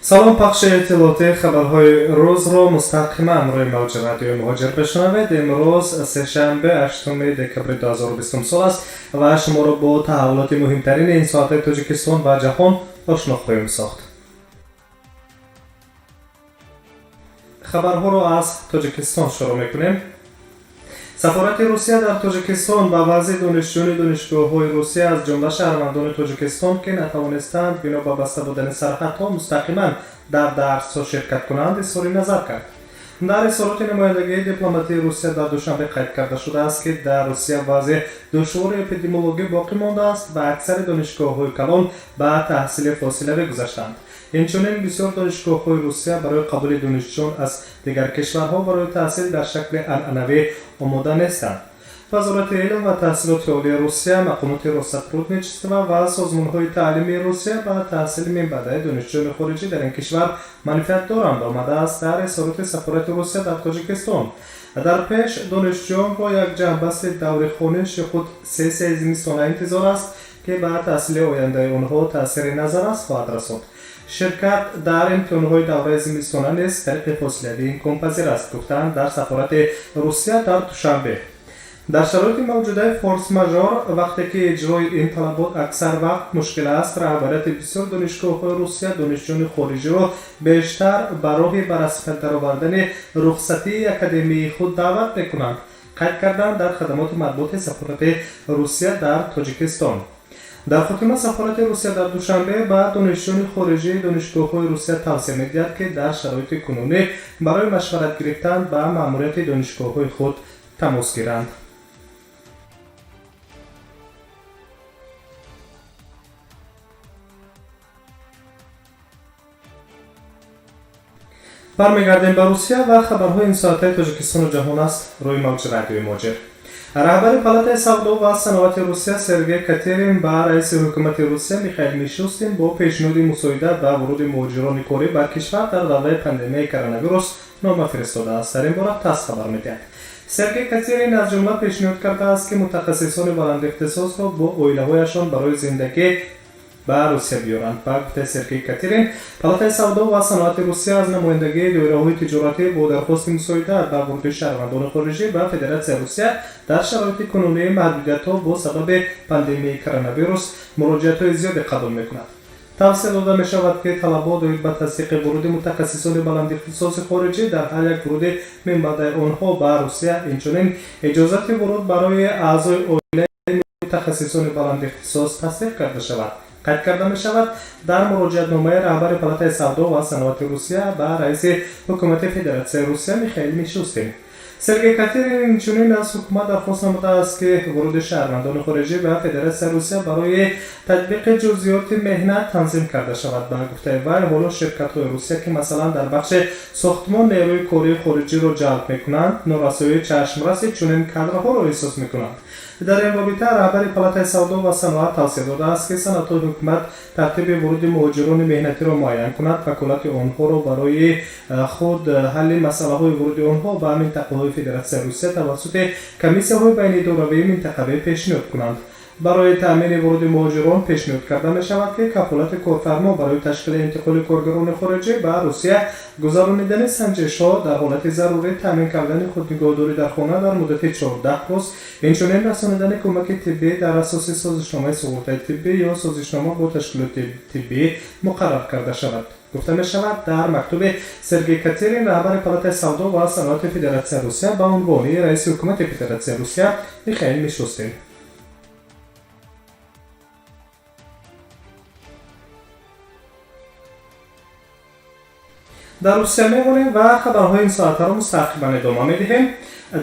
салом, пахши иттилоотии хабарҳои рӯзро мустақиман рӯи мавҷи радиои муҳоҷир бишунавед. имрӯз сешанбе 8 декабри 2020 сол аст ва шуморо бо таҳаввулоти муҳимтарини ин соатаи Тоҷикистон ва ҷаҳон ошно хоҳем сохт. хабарҳоро аз Тоҷикистон шурӯъ мекунем. сафорати Русия дар Тоҷикистон ба вазъи донишҷӯёни донишгоҳҳои Русия аз ҷумла шаҳрвандони Тоҷикистон ки натавонистанд бино ба баста будани сарҳадҳо мустақиман дар дарсҳо ширкат кунанд изҳори назар кард. дар изҳороти намояндагии дипломатии Русия дар душанбе қайд карда шудааст ки дар Русия вазъи душвори эпидемиологӣ боқӣ мондааст ва аксари донишгоҳҳои калон ба таҳсили фосилавӣ гузаштанд. инчунин бисёр донишгоҳҳои Русия барои қабули донишҷӯён аз дигар кишварҳо барои таҳсил дар шакли анъанавӣ омода нестанд. вазорати илм ва таҳсилоти олии Русия, мақомоти Россотрудничество ва созмонҳои таълимии Русия ба таҳсили минбаъдаи донишҷӯёни хориҷӣ дар ин кишвар манфиат доранд омадааст дар изҳороти сафорати Русия дар Тоҷикистон. дар пеш донишҷӯёнро як ҷанбасти даври хониш ё худ сессияи зимистона интизор аст ки ба таҳсили ояндаи онҳо таъсири назаррас хоҳад расонд. ширкат дар имтиҳонҳои давраи зимистона низ тариқи фосилавӣ имконпазир аст, гуфтанд дар сафорати Русия дар душанбе. дар шароити мавҷудаи форс-мажор вақте ки иҷрои ин талабот аксар вақт мушкил аст, раҳбарияти бисёр донишгоҳҳои Русия донишҷӯёни хориҷиро бештар ба роҳи ба расмият даровардани рухсатии академияи худ даъват мекунанд, қайд карданд дар хадамоти матбуоти сафорати Русия дар Тоҷикистон. дар хотима сафорати Русия дар душанбе ба донишҷӯёни хориҷии донишгоҳҳои Русия тавсия медиҳад ки дар шароити кунунӣ барои машварат гирифтан ба маъмурияти донишгоҳҳои худ тамос гиранд. бармегардем ба Русия ва хабарҳои ин соатаи Тоҷикистону ҷаҳон аст рӯи мавҷи радиои муҳоҷир. раҳбари палатаи савдо ва саноати Русия Сергей Катерин ба раиси ҳукумати Русия Михаил Мишустин бо пешниҳоди мусоидат ба вуруди муҳоҷирони корӣ ба кишвар дар давраи пандемияи коронавирус нома фиристодааст. дар ин бора ТАСС хабар медиҳад. Сергей Катерин аз ҷумла пешниҳод кардааст ки мутахассисони баландихтисосро бо оилаҳояшон барои зиндагӣ ба Русия биёранд. Ба гуфтаи Сергей Катерин, палатаи савдо ва саноати Русия аз намояндагии доираҳои тиҷоратӣ бо дархости мусоидат ба вуруди шаҳрвандони хориҷӣ ба Федератсияи Русия дар шароити кунунии маҳдудиятҳо бо сабаби пандемияи коронавирус муроҷиатҳои зиёде қабул мекунад. тавсия дода мешавад ки талабот доид ба тасдиқи вуруди мутахассисони баландихтисоси хориҷӣ дар ҳар як вуруди минбаъдаи онҳо ба Русия, инчунин иҷозати вуруд барои аъзои оилаи мутахассисони баландихтисос тасдиқ карда шавад. қайд карда мешавад дар муроҷиатномаи раҳбари палатаи савдо ва саноати Русия ба раиси ҳукумати Федератсияи Русия Михаил Мишустин. Сергей Катерин инчунин аз ҳукумат дархост намудааст ки вуруди шаҳрвандони хориҷӣ ба Федератсияи Русия барои татбиқи ҷузъиёти меҳнат танзим карда шавад. Ба гуфтаи вай, ҳоло ширкатҳои Русия ки масалан дар бахши сохтмон нерӯи кории хориҷиро ҷалб мекунанд, норасоии чашмраси чунин кадрҳоро эҳсос мекунанд. дар ин робита раҳбари палатаи савдо ва саноат тавсия додааст ки санатҳои ҳукумат тартиби вуруди муҳоҷирони меҳнатиро муайян кунад, ваколати онҳоро барои худ ҳалли масъалаҳои вуруди онҳо ба минтақаҳои Федератсияи Русия тавассути комиссияҳои байнидоравии минтақавӣ пешниҳод кунанд. барои таъмини вуруди муҳоҷирон пешниҳод карда мешавад ки кафолати корфармо барои ташкили интиқоли коргарони хориҷӣ ба Русия, гузаронидани санҷишҳо, дар ҳолати зарурӣ таъмин кардани худнигоҳдорӣ дар хона дар муддати 14 рӯз, инчунин расонидани кӯмаки тиббӣ дар асоси созишномаи суғуртаи тиббӣ ё созишнома бо ташкилоти тиббӣ муқаррар карда шавад. гуфта мешавад дар мактуби Сергей Катерин, раҳбари палатаи савдо ва саноати Федератсияи Русия ба унвони раиси ҳукумати Федератсияи Русия Михаил Мишустин. дар Русия мемонем ва хабарҳои ин соатаро мустақиман идома медиҳем.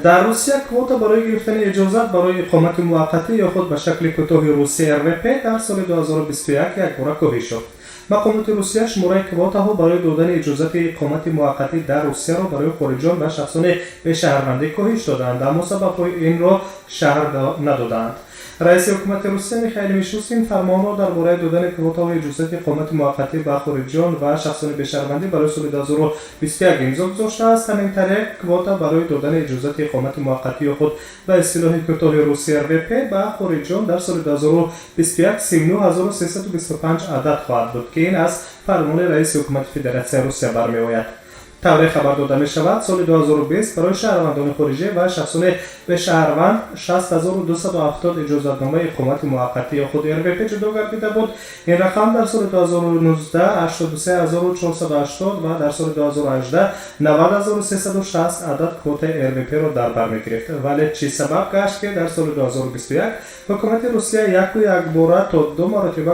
дар Русия квота барои гирифтани иҷозат барои иқомати муваққатӣ ё худ ба шакли кӯтоҳи РУСРВП дар соли 2021 якбора коҳиш шуд. мақомоти Русия шумораи квотаҳо барои додани иҷозати иқомати муваққатӣ дар Русияро барои хориҷон ва шахсони бешаҳрвандӣ коҳиш доданд, аммо сабабҳои инро шаҳр надоданд. رئیس حکومت روسیه میخائیل میشوستین فرمان را درباره دادن کвоت‌های اجازت اقامت موقتی به خارجیان و شخصان بشهروندی برای سال 2021 امضا گذاشته است. همین طریق کвота برای دادن اجازت اقامت موقتی خود به اصطلاح کوتاه روسیه RVP به خارجیان در سال 2021 39325 عدد خواهد بود که این از فرمان رئیس حکومت فدراسیون روسیه برمیآید. طوری خبر داده می شود سال 2020 برای شهروندان خارجی و شخصان به شهروند 60270 اجازتنامه اقامت موقتی خود RVP جدا گردیده بود. این رقم در سال 2019 83480 و در سال 2018 90360 عدد کвота RVP را در بر می گرفت. ولی چه سبب گشت که در سال 2021 حکومت روسیه یک بار تا دو مرتبه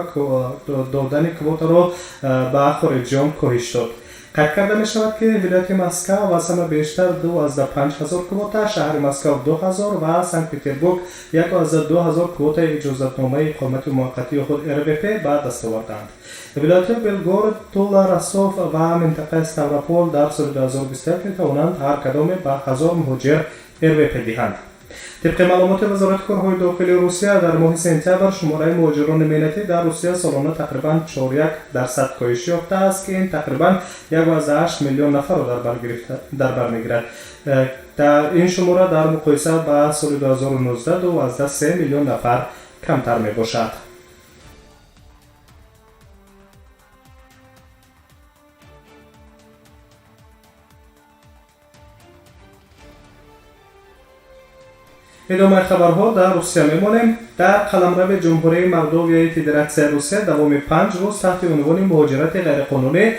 دادن کвота را به خارجیان کاهش داد. قید کرده می شود که ولایت مسکو و سهم بیشتر 25000 کвота، شهر مسکو 2000 و سنت پترزبورگ 12000 کвота اجازتنامه اقامت موقتی خود RVP به دست آوردند. ولایت بلگورد، تولا، رستوف و منطقه ستاوروپول در سال 2021 می توانند هر کدام به 1000 مهاجر RVP دهند. طبق معلومات وزارت کارهای داخلی روسیه در ماه سپتامبر شماره مهاجران ملتی در روسیه سالانه تقریبا 4.1% کاهش یافته است که این تقریبا 1.8 میلیون نفر را در بر میگیرد. در این شماره در مقایسه با سال 2019 2.3 میلیون نفر کمتر می باشد. ادامه خبرها در روسیه میمانیم. در قلمرو جمهوری مولدووای فدراسیون روسیه دوام 5 روز تحت عنوان مهاجرت غیرقانونی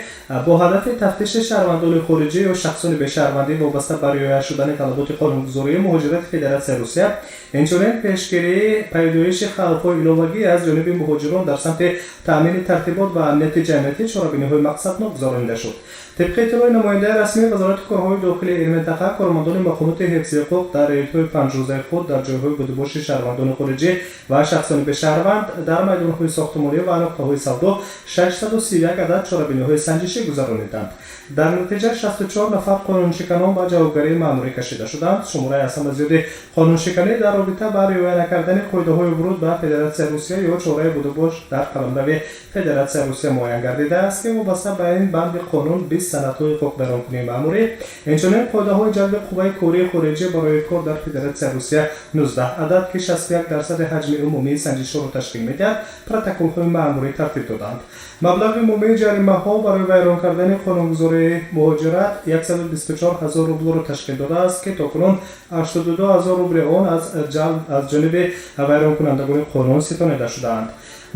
با هدف تفتیش شهروندان خارجی و شخصان به شهروندی وابسته به رعایت شدن طلبات قانونگذاری مهاجرت فدراسیون روسیه، همچنین پیشگیری پیدایش خلاف‌های علاوه‌ای از جانب مهاجران در سمت تامین ترتیبات و امنیت جمعیتی چاره‌بینی‌های مقصدناک گذرانده شد. طبق اطلاع نماینده رسمی وزارت کارهای داخلی این منطقه، کارمندان مقامات حفظی حقوق در ریت‌های 5 روزه خود در جای‌های بودباش شهروندان خارجی و شخصان به شهروند در میدان‌های ساختمانی و نقطه‌های سودا 631 عدد چاره‌بینی‌های سنجشی گذراندند. در نتیجه 64 نفر قانونشکنان به جوابگیری مأموری کشیده شدند. شماره از همه زیاد قانونشکنی در رابطه با رعایت نکردن قاعده‌های ورود به فدراسیون روسیه یا چاره بودباش در قلمرو فدراسیون روسیه معین گردیده است که وابسته به این بند قانون 20 سندهای حقوق بیانکنی مأموری، همچنین قاعده‌های جلب قوه کاری خارجی برای کار در فدراسیون روسیه 19 عدد که 61% حجم عمومی سنجش را تشکیل می‌دهد، پروتکل‌های مأموری ترتیب دادند. مبلغ عمومی جریمه‌ها برای ویران کردن قانونگذاری مهاجرت 124000 روبل را تشکیل داده است که تاکنون 82000 روبل آن از جانب ویران کنندگان قانون ستانیده شده‌اند.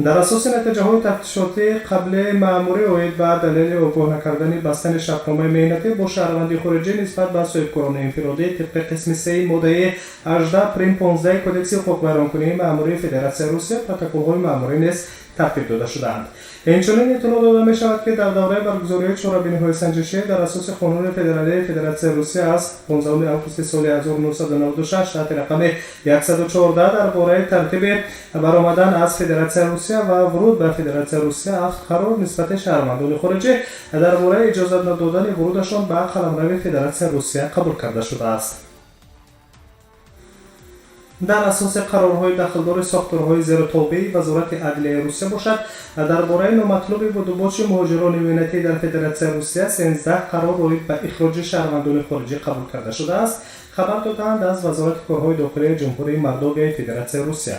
در اساس نتیجه های تفتیشاتی قبل مأموری اوید به دلیل آگاه نکردن بستن شرطنامه مهنتی با شهروندی خارجی نسبت به صاحبکاران انفرادی طبق قسم 3 ماده 18 پریم 15 کدکس حقوق بیانکنی مأموری فدراسیون روسیه پروتکل‌های مأموری نیز ترتیب داده شده‌اند. همچنین اطلاع داده می شود که در دوره برگزاری چاره‌بینی‌های سنجشی در اساس قانون فدرالی فدراسیون روسیه از 15 آگوست سال 1996 تحت رقم 114 درباره ترتیب برآمدن از فدراسیون روسیه و ورود به فدراسیون روسیه 7 قرار نسبت شهروندان خارجی درباره اجازه ندادن ورودشان به قلمرو فدراسیون روسیه قبول کرده شده است. در اساس قرارهای داخلدار ساختارهای زیرتابع وزارت عدلیه روسیه باشد درباره نامطلوب بودباش مهاجران مهنتی در فدراسیون روسیه 13 قرار روید به اخراج شهروندان خارجی قبول کرده شده است. خبر دادند از وزارت کارهای داخلی جمهوری مولدووای فدراسیون روسیه.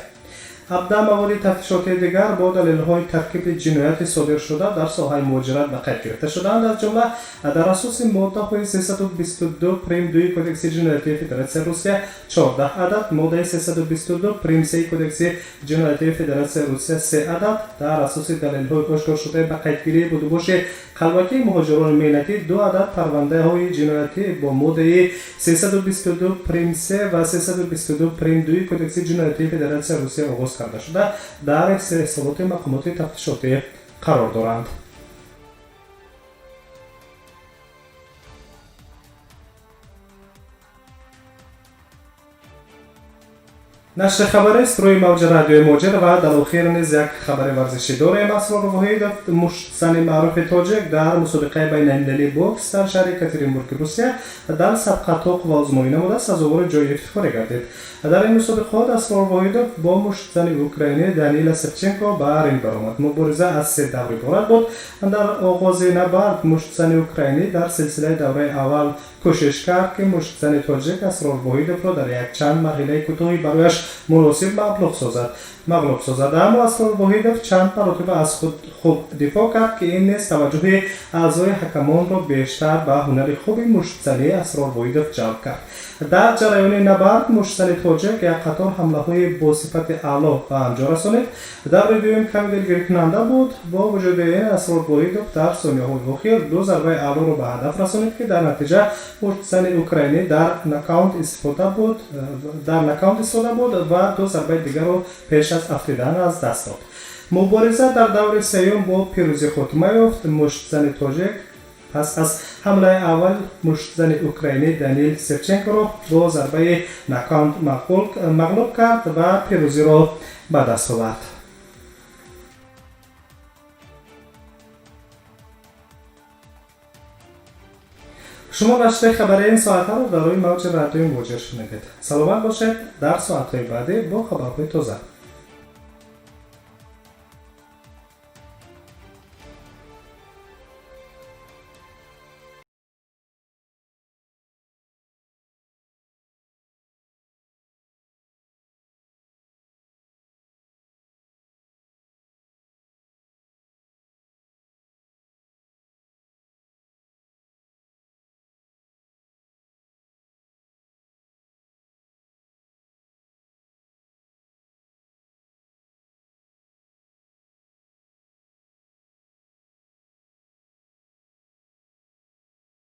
17 موارد تفتیشاتی دیگر با دلیل‌های ترکیب جنایت صادر شده در ساحه مهاجرت به قید گرفته شدند. از جمله در اساس ماده 322 پریم 2 کدکس جنایتی فدراسیون روسیه 14 عدد، ماده 322 پریم 3 کدکس جنایتی فدراسیون روسیه 3 عدد، در اساس دلیل‌های آشکار شده به قیدگیری بودباش خلوتی مهاجران مهنتی 2 عدد پرونده‌های جنایتی با ماده 322 پریم 3 و 322 پریم 2 کدکس جنایتی فدراسیون روسیه آغاز کرده شده در حسابات مقامات تفتیشاتی قرار دارند. نشر خبر است روی موج رادیوی موجر و در آخر نیز یک خبر ورزشی داریم. اسرار وحیدوف مشت زن معروف تاجیک در مسابقه بین المللی بوکس در شهر یکاترینبورگ روسیه در سبق طوق و آزمایی نموده سزاوار جای افتخاری گردید. در این مسابقات اسرار وحیدوف با مشت زن اوکراینی دانیلا سفچنکو به رینگ برآمد. مبارزه از 3 دور عبارت بود. در آغاز نبرد مشت زن اوکراینی در سلسله دوره اول کوشش کرد که مشت زن تاجیک اسرار وحیدوف را در یک چند مرحله کوتاهی برایش مناسب مغلوب سازد. اما اسرار وحیدوف چند مرتبه از خود خوب دفاع کرد که این نیز توجه اعضای حکمان را بیشتر به هنر خوب مشتزنی اسرار وحیدوف جلب کرد. در جریان نبرد مشتزن تاجیک یک قطار حمله های با صفت اعلی به انجام رسانید. در دوم کمی دلگیر کننده بود. با وجود این اسرار وحیدوف در ثانیه های اخیر 2 ضربه اعلی را به هدف رسانید که در نتیجه مشتزن اوکراینی در نکاوت استفاده بود و 2 ضربه دیگر را پیش از افریدن از دست داد. مبارزه در دور سوم با پیروزی خاتمه یافت. مشتزن تاجیک پس از حمله اول مشتزن اوکراینی دانیل سفچنکو را با ضربه نکاوت مغلوب کرد و پیروزی را به دست آورد. شما نشر خبری این ساعت ها را در روی موج رادیوی موجر شنیدید. سلامت باشید. در ساعت های بعدی با خبرهای تازه.